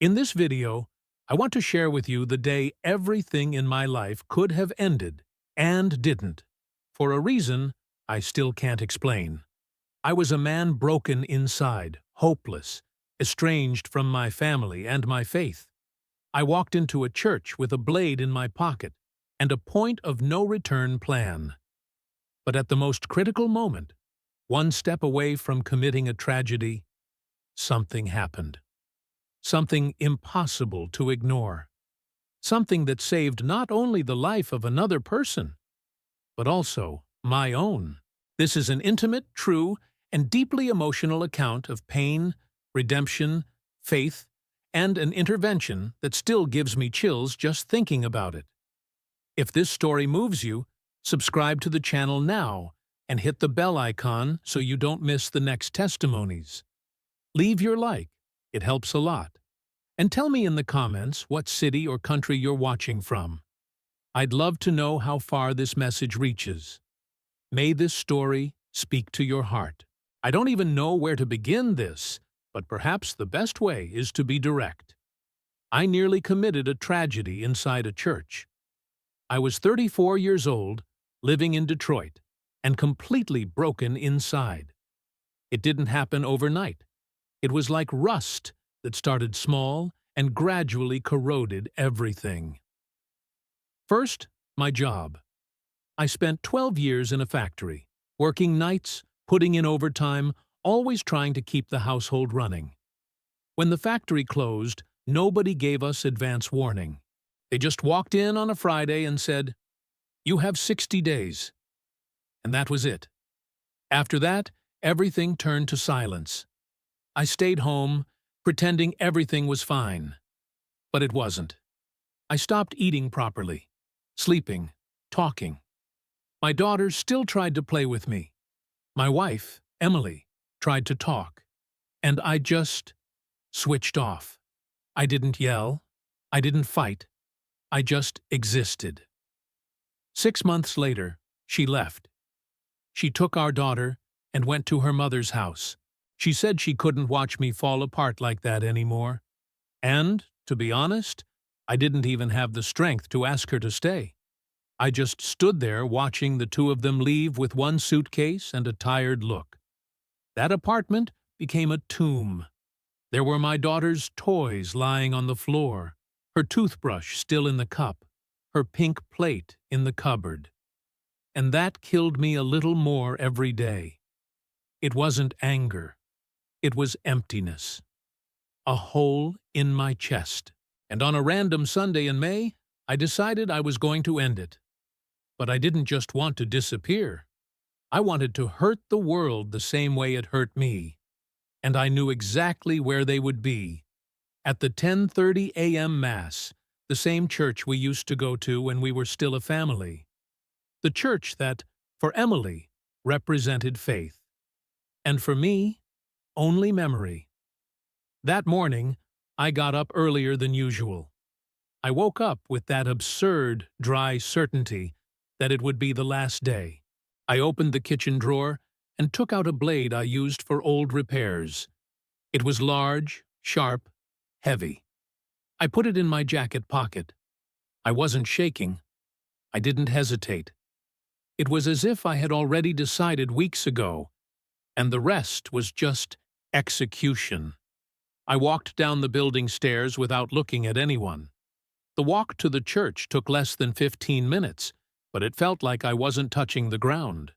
In this video, I want to share with you the day everything in my life could have ended and didn't, for a reason I still can't explain. I was a man broken inside, hopeless, estranged from my family and my faith. I walked into a church with a blade in my pocket and a point-of-no-return plan. But at the most critical moment, one step away from committing a tragedy, something happened. Something impossible to ignore. Something that saved not only the life of another person, but also my own. This is an intimate, true, and deeply emotional account of pain, redemption, faith, and an intervention that still gives me chills just thinking about it. If this story moves you, subscribe to the channel now and hit the bell icon so you don't miss the next testimonies. Leave your like. It helps a lot. And tell me in the comments what city or country you're watching from. I'd love to know how far this message reaches. May this story speak to your heart. I don't even know where to begin this, but perhaps the best way is to be direct. I nearly committed a tragedy inside a church. I was 34 years old, living in Detroit, and completely broken inside. It didn't happen overnight. It was like rust that started small and gradually corroded everything. First, my job. I spent 12 years in a factory, working nights, putting in overtime, always trying to keep the household running. When the factory closed, nobody gave us advance warning. They just walked in on a Friday and said, "You have 60 days." And that was it. After that, everything turned to silence. I stayed home, pretending everything was fine. But it wasn't. I stopped eating properly, sleeping, talking. My daughter still tried to play with me. My wife, Emily, tried to talk. And I just switched off. I didn't yell. I didn't fight. I just existed. 6 months later, she left. She took our daughter and went to her mother's house. She said she couldn't watch me fall apart like that anymore. And, to be honest, I didn't even have the strength to ask her to stay. I just stood there watching the two of them leave with one suitcase and a tired look. That apartment became a tomb. There were my daughter's toys lying on the floor, her toothbrush still in the cup, her pink plate in the cupboard. And that killed me a little more every day. It wasn't anger. It was emptiness. A hole in my chest. And on a random Sunday in May, I decided I was going to end it. But I didn't just want to disappear. I wanted to hurt the world the same way it hurt me. And I knew exactly where they would be. At the 10:30 a.m. Mass, the same church we used to go to when we were still a family. The church that, for Emily, represented faith. And for me, only memory. That morning, I got up earlier than usual. I woke up with that absurd, dry certainty that it would be the last day. I opened the kitchen drawer and took out a blade I used for old repairs. It was large, sharp, heavy. I put it in my jacket pocket. I wasn't shaking. I didn't hesitate. It was as if I had already decided weeks ago, and the rest was just execution. I walked down the building stairs without looking at anyone. The walk to the church took less than 15 minutes, but it felt like I wasn't touching the ground.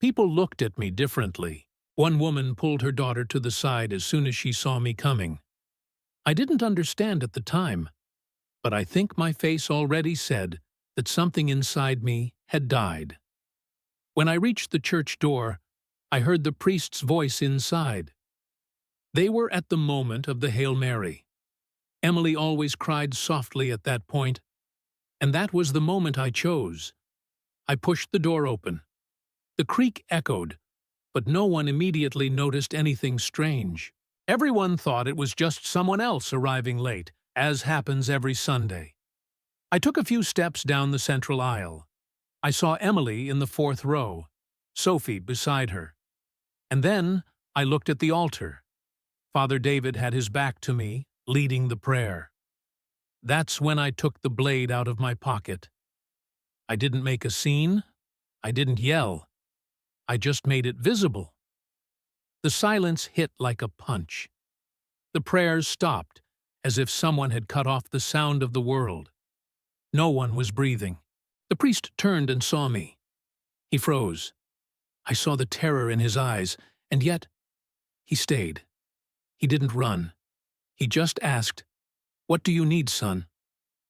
People looked at me differently. One woman pulled her daughter to the side as soon as she saw me coming. I didn't understand at the time, but I think my face already said that something inside me had died. When I reached the church door, I heard the priest's voice inside. They were at the moment of the Hail Mary. Emily always cried softly at that point, and that was the moment I chose. I pushed the door open. The creak echoed, but no one immediately noticed anything strange. Everyone thought it was just someone else arriving late, as happens every Sunday. I took a few steps down the central aisle. I saw Emily in the 4th row, Sophie beside her. And then I looked at the altar. Father David had his back to me, leading the prayer. That's when I took the blade out of my pocket. I didn't make a scene. I didn't yell. I just made it visible. The silence hit like a punch. The prayers stopped, as if someone had cut off the sound of the world. No one was breathing. The priest turned and saw me. He froze. I saw the terror in his eyes, and yet he stayed. He didn't run. He just asked, "What do you need, son?"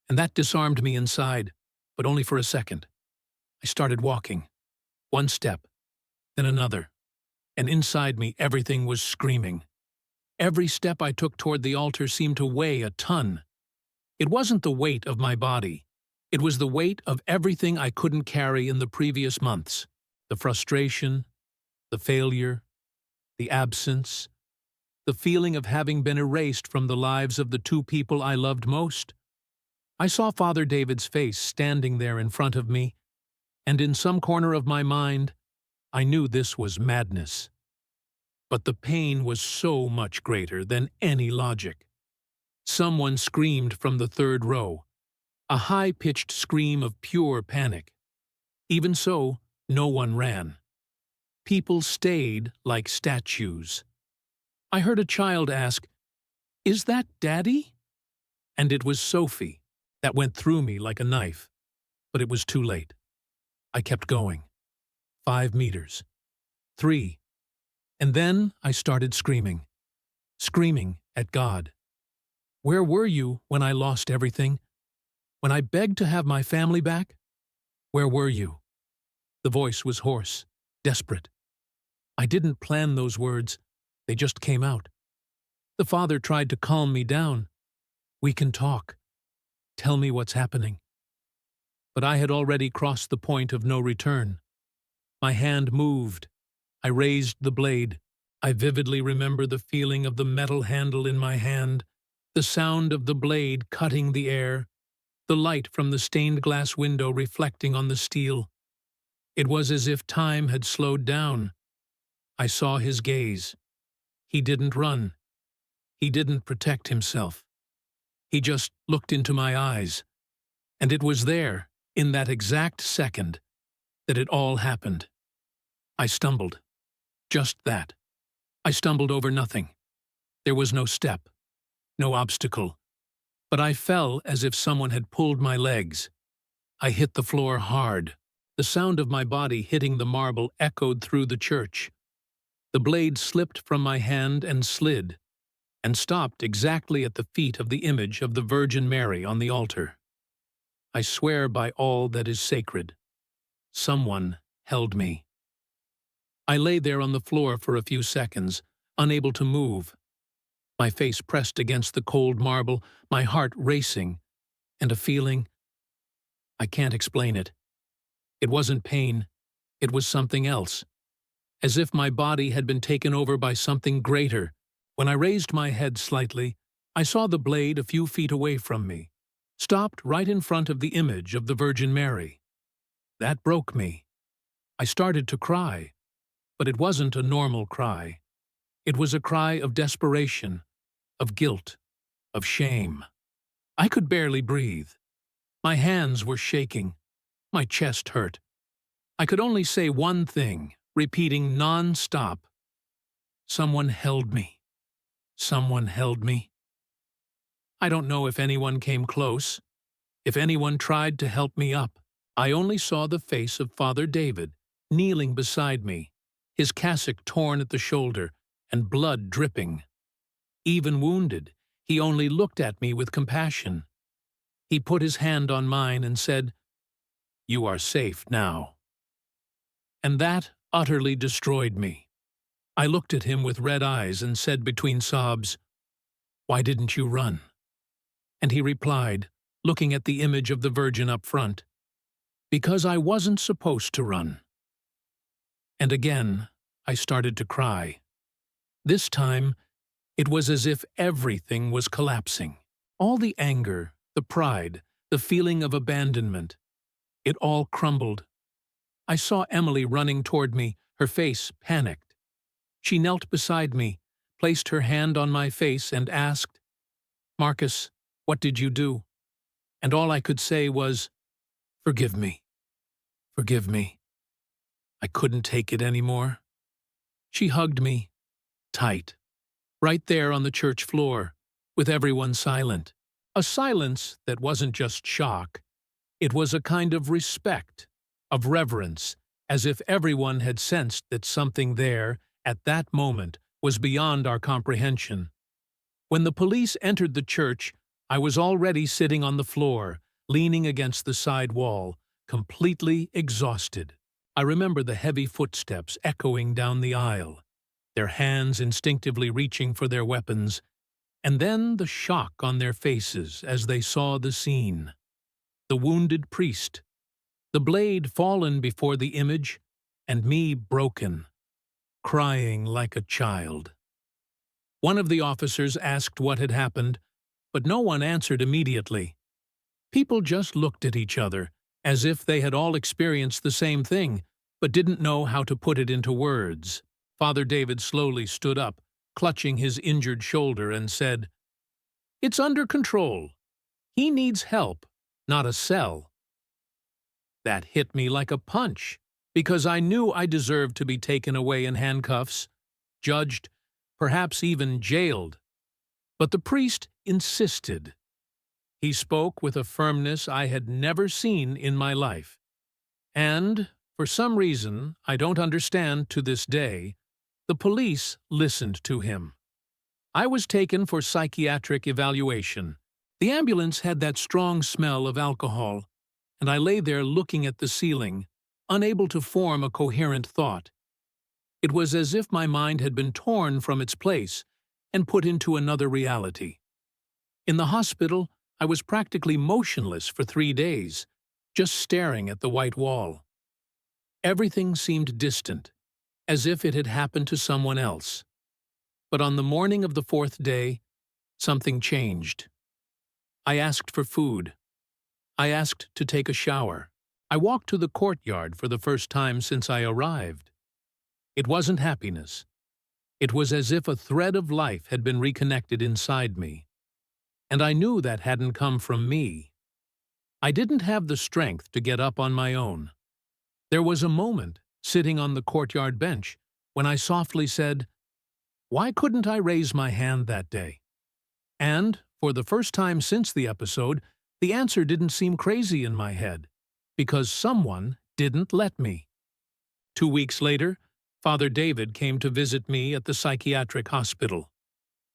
And that disarmed me inside, but only for a second. I started walking. One step, then another, and inside me everything was screaming. Every step I took toward the altar seemed to weigh a ton. It wasn't the weight of my body. It was the weight of everything I couldn't carry in the previous months. The frustration, the failure, the absence, the feeling of having been erased from the lives of the two people I loved most. I saw Father David's face standing there in front of me, and in some corner of my mind, I knew this was madness. But the pain was so much greater than any logic. Someone screamed from the third row, a high-pitched scream of pure panic. Even so, no one ran. People stayed like statues. I heard a child ask, "Is that Daddy?" And it was Sophie. That went through me like a knife. But it was too late. I kept going. 5 meters. 3. And then I started screaming. Screaming at God. Where were you when I lost everything? When I begged to have my family back? Where were you? The voice was hoarse, desperate. I didn't plan those words. They just came out. The Father tried to calm me down. "We can talk. Tell me what's happening." But I had already crossed the point of no return. My hand moved. I raised the blade. I vividly remember the feeling of the metal handle in my hand, the sound of the blade cutting the air, the light from the stained glass window reflecting on the steel. It was as if time had slowed down. I saw his gaze. He didn't run. He didn't protect himself. He just looked into my eyes. And it was there, in that exact second, that it all happened. I stumbled. Just that. I stumbled over nothing. There was no step, no obstacle. But I fell as if someone had pulled my legs. I hit the floor hard. The sound of my body hitting the marble echoed through the church. The blade slipped from my hand and slid, and stopped exactly at the feet of the image of the Virgin Mary on the altar. I swear by all that is sacred, someone held me. I lay there on the floor for a few seconds, unable to move. My face pressed against the cold marble, my heart racing, and a feeling. I can't explain it. It wasn't pain. It was something else. As if my body had been taken over by something greater. When I raised my head slightly, I saw the blade a few feet away from me, stopped right in front of the image of the Virgin Mary. That broke me. I started to cry, but it wasn't a normal cry. It was a cry of desperation, of guilt, of shame. I could barely breathe. My hands were shaking. My chest hurt. I could only say one thing, repeating non-stop. Someone held me. Someone held me. I don't know if anyone came close, if anyone tried to help me up. I only saw the face of Father David, kneeling beside me, his cassock torn at the shoulder and blood dripping. Even wounded, he only looked at me with compassion. He put his hand on mine and said, "You are safe now." And that utterly destroyed me. I looked at him with red eyes and said between sobs, "Why didn't you run?" And he replied, looking at the image of the Virgin up front, "Because I wasn't supposed to run." And again, I started to cry. This time, it was as if everything was collapsing. All the anger, the pride, the feeling of abandonment. It all crumbled. I saw Emily running toward me, her face panicked. She knelt beside me, placed her hand on my face and asked, "Marcus, what did you do?" And all I could say was, "Forgive me. Forgive me." I couldn't take it anymore. She hugged me, tight, right there on the church floor, with everyone silent. A silence that wasn't just shock. It was a kind of respect, of reverence, as if everyone had sensed that something there, at that moment, was beyond our comprehension. When the police entered the church, I was already sitting on the floor, leaning against the side wall, completely exhausted. I remember the heavy footsteps echoing down the aisle, their hands instinctively reaching for their weapons, and then the shock on their faces as they saw the scene. The wounded priest, the blade fallen before the image, and me broken, crying like a child. One of the officers asked what had happened, but no one answered immediately. People just looked at each other, as if they had all experienced the same thing, but didn't know how to put it into words. Father David slowly stood up, clutching his injured shoulder, and said, "It's under control. He needs help, not a cell." That hit me like a punch, because I knew I deserved to be taken away in handcuffs, judged, perhaps even jailed. But the priest insisted. He spoke with a firmness I had never seen in my life. And, for some reason I don't understand to this day, the police listened to him. I was taken for psychiatric evaluation. The ambulance had that strong smell of alcohol, and I lay there looking at the ceiling, unable to form a coherent thought. It was as if my mind had been torn from its place and put into another reality. In the hospital, I was practically motionless for 3 days, just staring at the white wall. Everything seemed distant, as if it had happened to someone else. But on the morning of the 4th day, something changed. I asked for food. I asked to take a shower. I walked to the courtyard for the first time since I arrived. It wasn't happiness. It was as if a thread of life had been reconnected inside me. And I knew that hadn't come from me. I didn't have the strength to get up on my own. There was a moment, sitting on the courtyard bench, when I softly said, "Why couldn't I raise my hand that day?" And, for the first time since the episode, the answer didn't seem crazy in my head, because someone didn't let me. 2 weeks later, Father David came to visit me at the psychiatric hospital.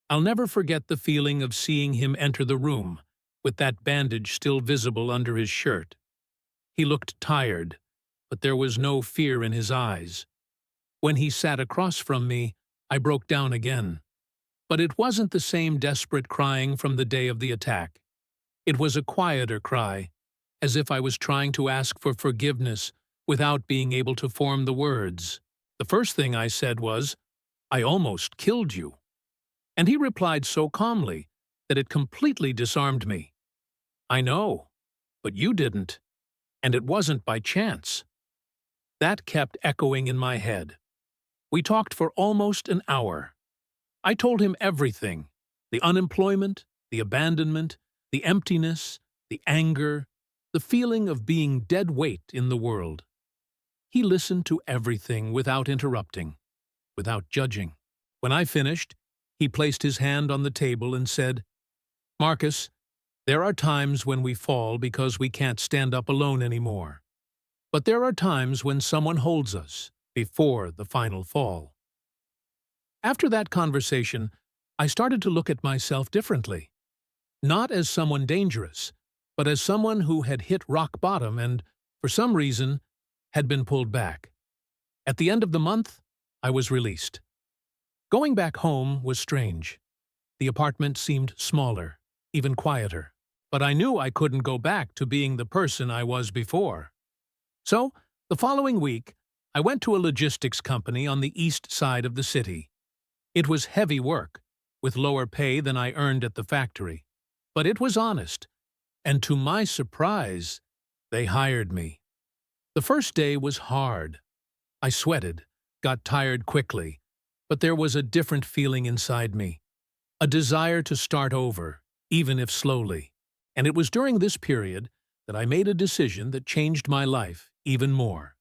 I'll never forget the feeling of seeing him enter the room, with that bandage still visible under his shirt. He looked tired, but there was no fear in his eyes. When he sat across from me, I broke down again. But it wasn't the same desperate crying from the day of the attack. It was a quieter cry, as if I was trying to ask for forgiveness without being able to form the words. The first thing I said was, "I almost killed you." And he replied so calmly that it completely disarmed me. "I know, but you didn't, and it wasn't by chance." That kept echoing in my head. We talked for almost an hour. I told him everything: the unemployment, the abandonment, the emptiness, the anger, the feeling of being dead weight in the world. He listened to everything without interrupting, without judging. When I finished, he placed his hand on the table and said, "Marcus, there are times when we fall because we can't stand up alone anymore. But there are times when someone holds us before the final fall." After that conversation, I started to look at myself differently. Not as someone dangerous, but as someone who had hit rock bottom and, for some reason, had been pulled back. At the end of the month, I was released. Going back home was strange. The apartment seemed smaller, even quieter. But I knew I couldn't go back to being the person I was before. So, the following week, I went to a logistics company on the east side of the city. It was heavy work, with lower pay than I earned at the factory. But it was honest, and to my surprise, they hired me. The first day was hard. I sweated, got tired quickly, but there was a different feeling inside me, a desire to start over, even if slowly. And it was during this period that I made a decision that changed my life even more.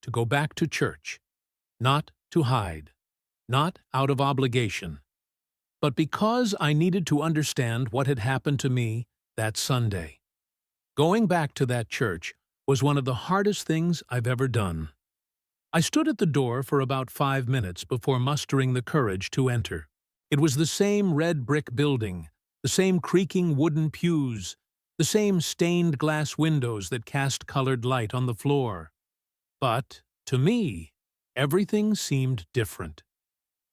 To go back to church, not to hide, not out of obligation, but because I needed to understand what had happened to me that Sunday. Going back to that church was one of the hardest things I've ever done. I stood at the door for about 5 minutes before mustering the courage to enter. It was the same red brick building, the same creaking wooden pews, the same stained glass windows that cast colored light on the floor. But, to me, everything seemed different.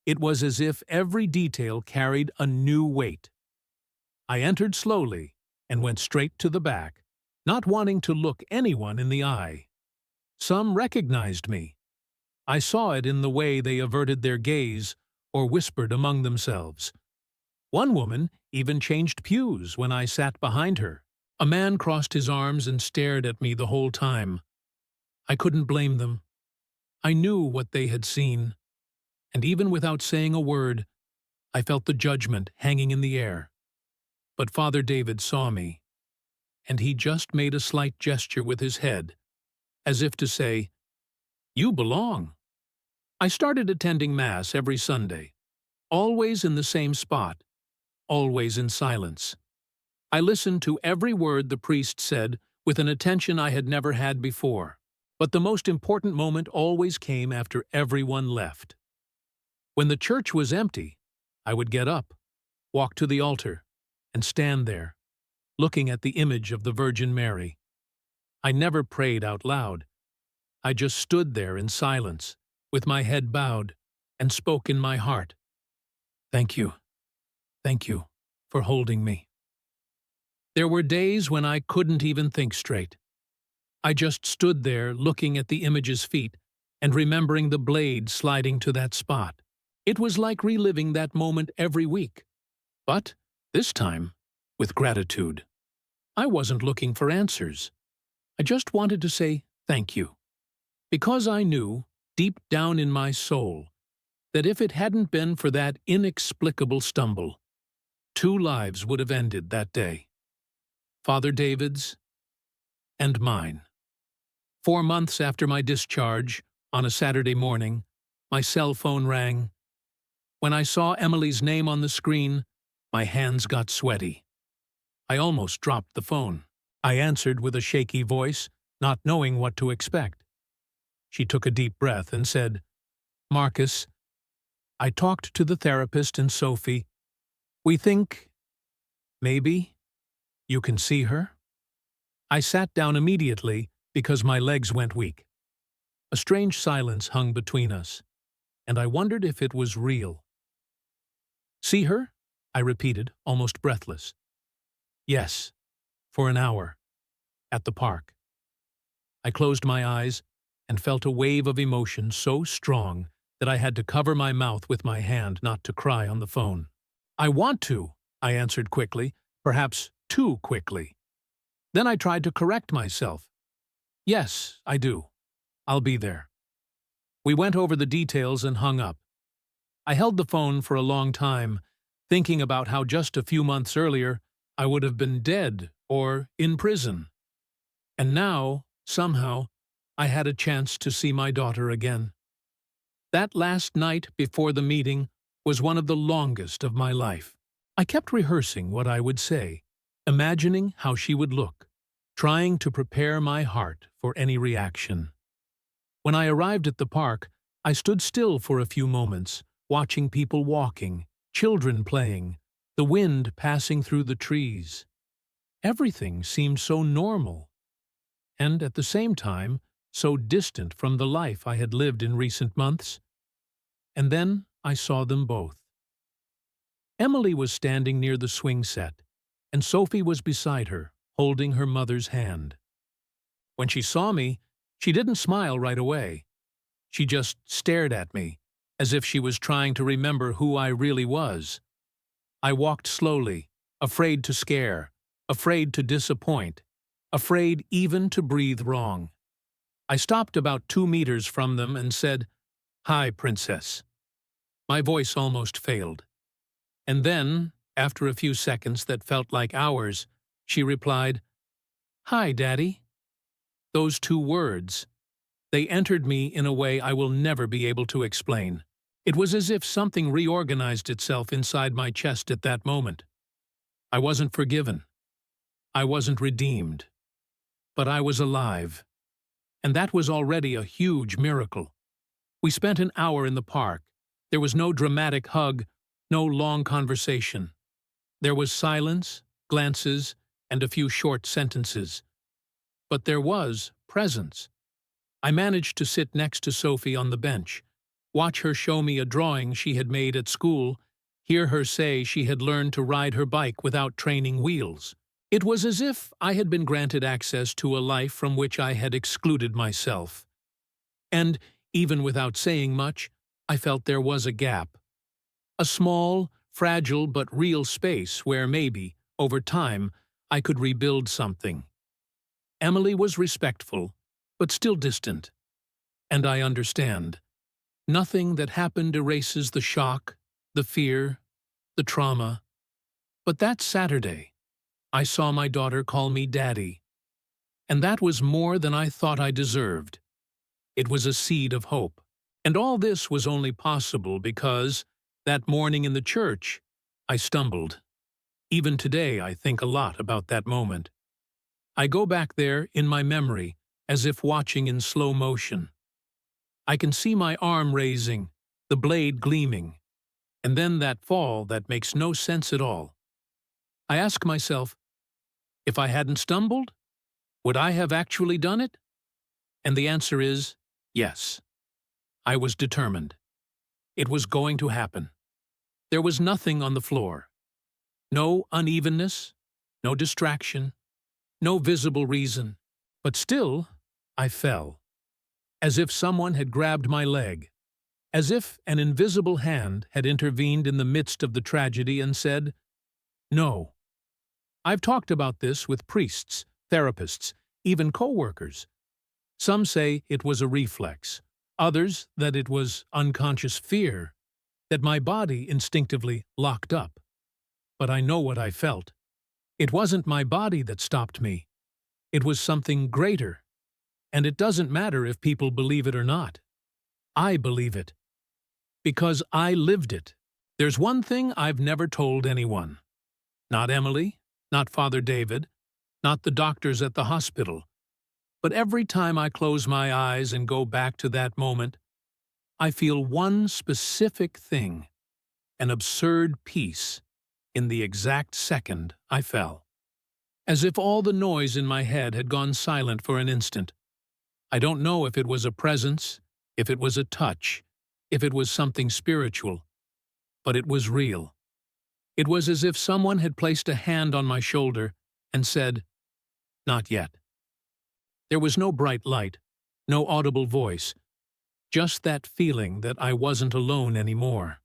It was as if every detail carried a new weight. I entered slowly and went straight to the back, not wanting to look anyone in the eye. Some recognized me. I saw it in the way they averted their gaze or whispered among themselves. One woman even changed pews when I sat behind her. A man crossed his arms and stared at me the whole time. I couldn't blame them. I knew what they had seen, and even without saying a word, I felt the judgment hanging in the air. But Father David saw me, and he just made a slight gesture with his head, as if to say, "You belong." I started attending Mass every Sunday, always in the same spot, always in silence. I listened to every word the priest said with an attention I had never had before. But the most important moment always came after everyone left. When the church was empty, I would get up, walk to the altar, and stand there, looking at the image of the Virgin Mary. I never prayed out loud. I just stood there in silence, with my head bowed, and spoke in my heart, "Thank you for holding me." There were days when I couldn't even think straight. I just stood there looking at the image's feet and remembering the blade sliding to that spot. It was like reliving that moment every week. But, this time, with gratitude. I wasn't looking for answers. I just wanted to say thank you. Because I knew, deep down in my soul, that if it hadn't been for that inexplicable stumble, 2 lives would have ended that day. Father David's and mine. 4 months after my discharge, on a Saturday morning, my cell phone rang. When I saw Emily's name on the screen, my hands got sweaty. I almost dropped the phone. I answered with a shaky voice, not knowing what to expect. She took a deep breath and said, "Marcus, I talked to the therapist and Sophie. We think, maybe, you can see her?" I sat down immediately because my legs went weak. A strange silence hung between us, and I wondered if it was real. "See her?" I repeated, almost breathless. "Yes, for an hour, at the park." I closed my eyes and felt a wave of emotion so strong that I had to cover my mouth with my hand not to cry on the phone. "I want to," I answered quickly, perhaps too quickly. Then I tried to correct myself. "Yes, I do. I'll be there." We went over the details and hung up. I held the phone for a long time, thinking about how just a few months earlier I would have been dead or in prison. And now, somehow, I had a chance to see my daughter again. That last night before the meeting was one of the longest of my life. I kept rehearsing what I would say, imagining how she would look, trying to prepare my heart for any reaction. When I arrived at the park, I stood still for a few moments, watching people walking, children playing, the wind passing through the trees. Everything seemed so normal, and at the same time, so distant from the life I had lived in recent months. And then I saw them both. Emily was standing near the swing set, and Sophie was beside her, holding her mother's hand. When she saw me, she didn't smile right away. She just stared at me, as if she was trying to remember who I really was. I walked slowly, afraid to scare, afraid to disappoint, afraid even to breathe wrong. I stopped about 2 meters from them and said, "Hi, Princess." My voice almost failed. And then After a few seconds that felt like hours, she replied, "Hi, Daddy." Those two words, they entered me in a way I will never be able to explain. It was as if something reorganized itself inside my chest at that moment. I wasn't forgiven. I wasn't redeemed. But I was alive. And that was already a huge miracle. We spent an hour in the park. There was no dramatic hug, no long conversation. There was silence, glances, and a few short sentences. But there was presence. I managed to sit next to Sophie on the bench, watch her show me a drawing she had made at school, hear her say she had learned to ride her bike without training wheels. It was as if I had been granted access to a life from which I had excluded myself. And, even without saying much, I felt there was a gap. A small, fragile but real space where maybe, over time, I could rebuild something. Emily was respectful, but still distant. And I understand. Nothing that happened erases the shock, the fear, the trauma. But that Saturday, I saw my daughter call me Daddy. And that was more than I thought I deserved. It was a seed of hope. And all this was only possible because, that morning in the church, I stumbled. Even today, I think a lot about that moment. I go back there in my memory, as if watching in slow motion. I can see my arm raising, the blade gleaming, and then that fall that makes no sense at all. I ask myself, if I hadn't stumbled, would I have actually done it? And the answer is yes. I was determined. It was going to happen. There was nothing on the floor. No unevenness, no distraction, no visible reason. But still, I fell. As if someone had grabbed my leg. As if an invisible hand had intervened in the midst of the tragedy and said, "No." I've talked about this with priests, therapists, even co-workers. Some say it was a reflex. Others that it was unconscious fear, that my body instinctively locked up. But I know what I felt. It wasn't my body that stopped me. It was something greater. And it doesn't matter if people believe it or not. I believe it. Because I lived it. There's one thing I've never told anyone. Not Emily, not Father David, not the doctors at the hospital. But every time I close my eyes and go back to that moment, I feel one specific thing, an absurd peace, in the exact second I fell. As if all the noise in my head had gone silent for an instant. I don't know if it was a presence, if it was a touch, if it was something spiritual, but it was real. It was as if someone had placed a hand on my shoulder and said, "Not yet." There was no bright light, no audible voice, just that feeling that I wasn't alone anymore.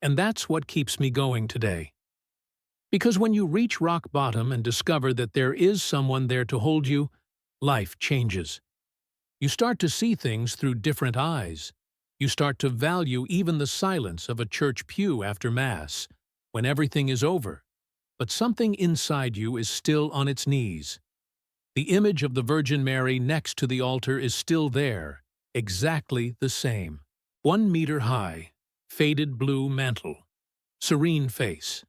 And that's what keeps me going today. Because when you reach rock bottom and discover that there is someone there to hold you, life changes. You start to see things through different eyes. You start to value even the silence of a church pew after Mass, when everything is over, but something inside you is still on its knees. The image of the Virgin Mary next to the altar is still there, exactly the same. 1 meter high, faded blue mantle, serene face.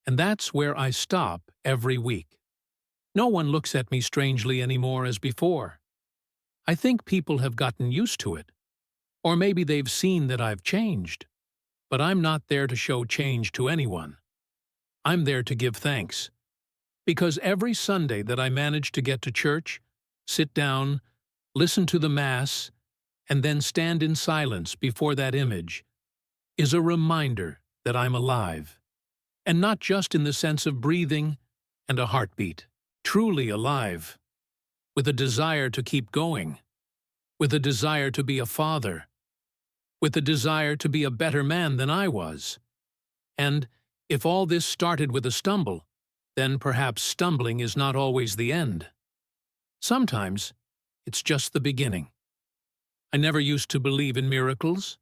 And that's where I stop every week. No one looks at me strangely anymore as before. I think people have gotten used to it. Or maybe they've seen that I've changed. But I'm not there to show change to anyone. I'm there to give thanks. Because every Sunday that I manage to get to church, sit down, listen to the Mass, and then stand in silence before that image, is a reminder that I'm alive. And not just in the sense of breathing and a heartbeat. Truly alive. With a desire to keep going. With a desire to be a father. With a desire to be a better man than I was. And if all this started with a stumble, then perhaps stumbling is not always the end. Sometimes it's just the beginning. I never used to believe in miracles.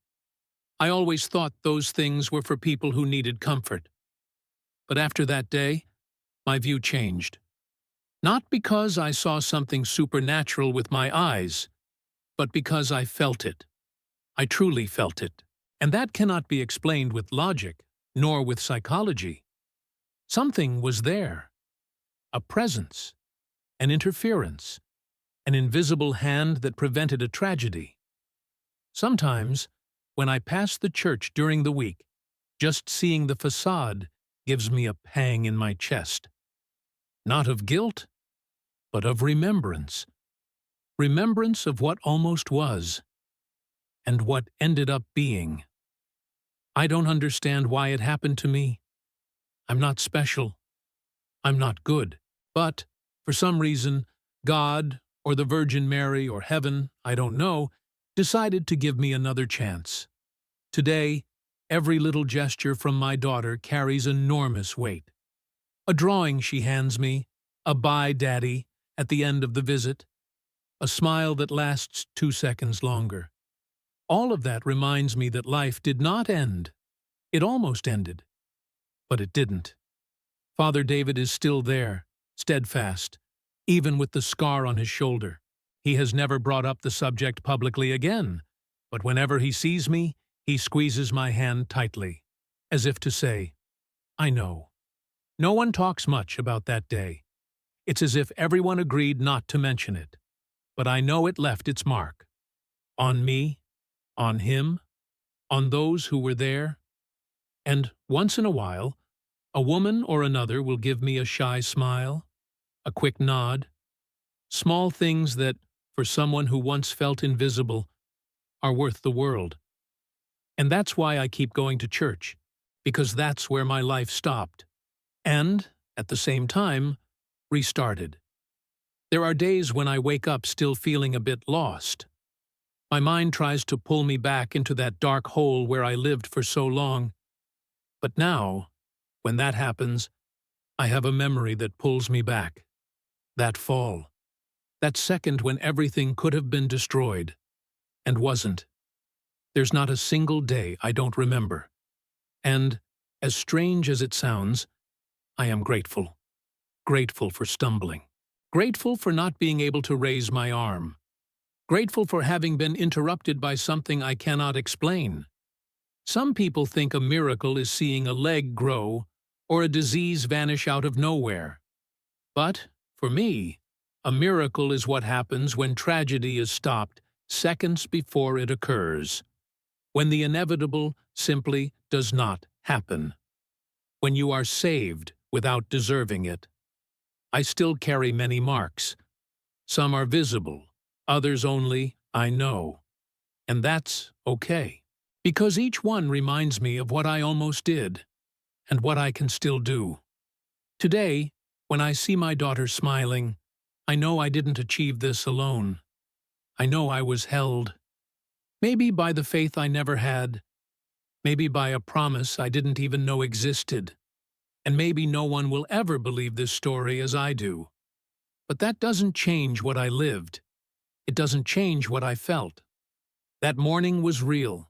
I always thought those things were for people who needed comfort. But after that day, my view changed. Not because I saw something supernatural with my eyes, but because I felt it. I truly felt it. And that cannot be explained with logic, nor with psychology. Something was there. A presence, an interference, an invisible hand that prevented a tragedy. Sometimes, when I pass the church during the week, just seeing the facade gives me a pang in my chest. Not of guilt, but of remembrance. Remembrance of what almost was, and what ended up being. I don't understand why it happened to me. I'm not special. I'm not good. But, for some reason, God, or the Virgin Mary, or heaven, I don't know, decided to give me another chance. Today, every little gesture from my daughter carries enormous weight. A drawing she hands me, a "Bye, Daddy," at the end of the visit, a smile that lasts 2 seconds longer. All of that reminds me that life did not end. It almost ended, but it didn't. Father David is still there, steadfast, even with the scar on his shoulder. He has never brought up the subject publicly again, but whenever he sees me, he squeezes my hand tightly, as if to say, I know. No one talks much about that day. It's as if everyone agreed not to mention it. But I know it left its mark. On me, on him, on those who were there. And once in a while, a woman or another will give me a shy smile, a quick nod, small things that, for someone who once felt invisible, are worth the world. And that's why I keep going to church, because that's where my life stopped. And, at the same time, restarted. There are days when I wake up still feeling a bit lost. My mind tries to pull me back into that dark hole where I lived for so long. But now, when that happens, I have a memory that pulls me back. That fall. That second when everything could have been destroyed, and wasn't. There's not a single day I don't remember. And, as strange as it sounds, I am grateful. Grateful for stumbling. Grateful for not being able to raise my arm. Grateful for having been interrupted by something I cannot explain. Some people think a miracle is seeing a leg grow or a disease vanish out of nowhere. But, for me, a miracle is what happens when tragedy is stopped seconds before it occurs. When the inevitable simply does not happen. When you are saved without deserving it. I still carry many marks. Some are visible, others only I know. And that's okay. Because each one reminds me of what I almost did, and what I can still do. Today, when I see my daughter smiling, I know I didn't achieve this alone. I know I was held. Maybe by the faith I never had. Maybe by a promise I didn't even know existed. And maybe no one will ever believe this story as I do. But that doesn't change what I lived. It doesn't change what I felt. That morning was real.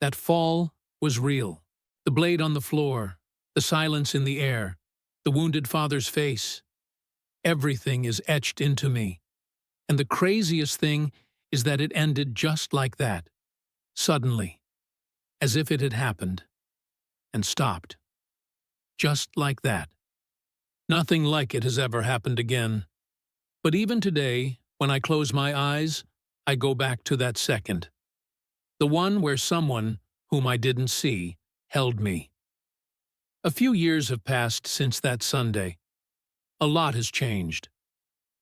That fall was real. The blade on the floor, the silence in the air, the wounded father's face. Everything is etched into me. And the craziest thing is that it ended just like that. Suddenly. As if it had happened. And stopped. Just like that. Nothing like it has ever happened again. But even today, when I close my eyes, I go back to that second. The one where someone, whom I didn't see, held me. A few years have passed since that Sunday. A lot has changed.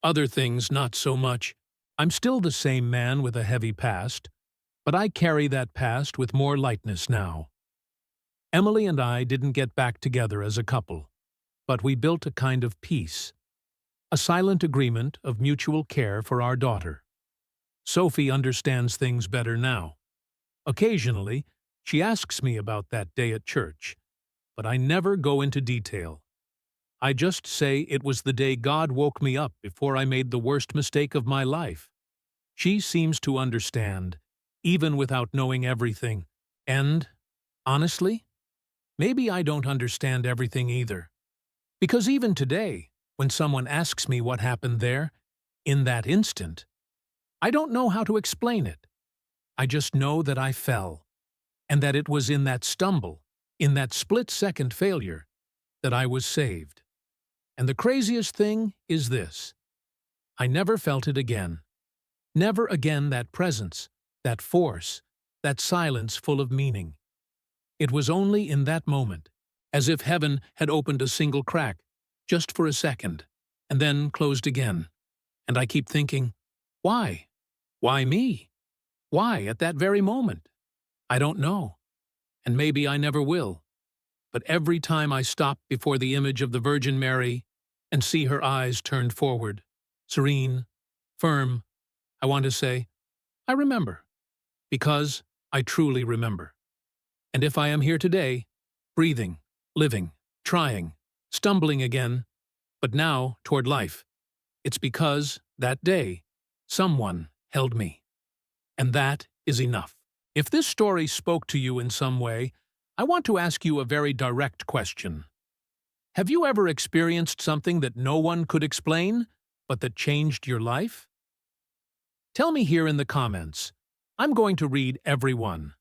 Other things not so much. I'm still the same man with a heavy past, but I carry that past with more lightness now. Emily and I didn't get back together as a couple, but we built a kind of peace, a silent agreement of mutual care for our daughter. Sophie understands things better now. Occasionally, she asks me about that day at church, but I never go into detail. I just say it was the day God woke me up before I made the worst mistake of my life. She seems to understand, even without knowing everything, and, honestly, maybe I don't understand everything either. Because even today, when someone asks me what happened there, in that instant, I don't know how to explain it. I just know that I fell, and that it was in that stumble, in that split-second failure, that I was saved. And the craziest thing is this: I never felt it again. Never again that presence, that force, that silence full of meaning. It was only in that moment, as if heaven had opened a single crack, just for a second, and then closed again. And I keep thinking, why? Why me? Why at that very moment? I don't know. And maybe I never will. But every time I stop before the image of the Virgin Mary and see her eyes turned forward, serene, firm, I want to say, I remember. Because I truly remember. And if I am here today, breathing, living, trying, stumbling again, but now toward life, it's because, that day, someone held me. And that is enough. If this story spoke to you in some way, I want to ask you a very direct question. Have you ever experienced something that no one could explain, but that changed your life? Tell me here in the comments. I'm going to read every one.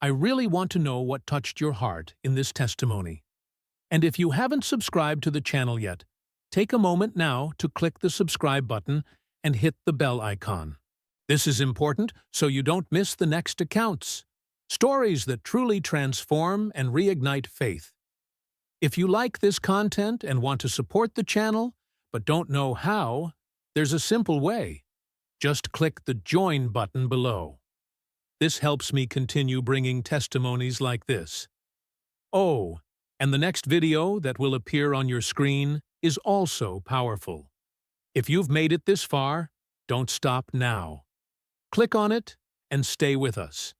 I really want to know what touched your heart in this testimony. And if you haven't subscribed to the channel yet, take a moment now to click the subscribe button and hit the bell icon. This is important so you don't miss the next accounts. Stories that truly transform and reignite faith. If you like this content and want to support the channel, but don't know how, there's a simple way. Just click the Join button below. This helps me continue bringing testimonies like this. Oh, and the next video that will appear on your screen is also powerful. If you've made it this far, don't stop now. Click on it and stay with us.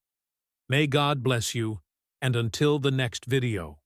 May God bless you, and until the next video.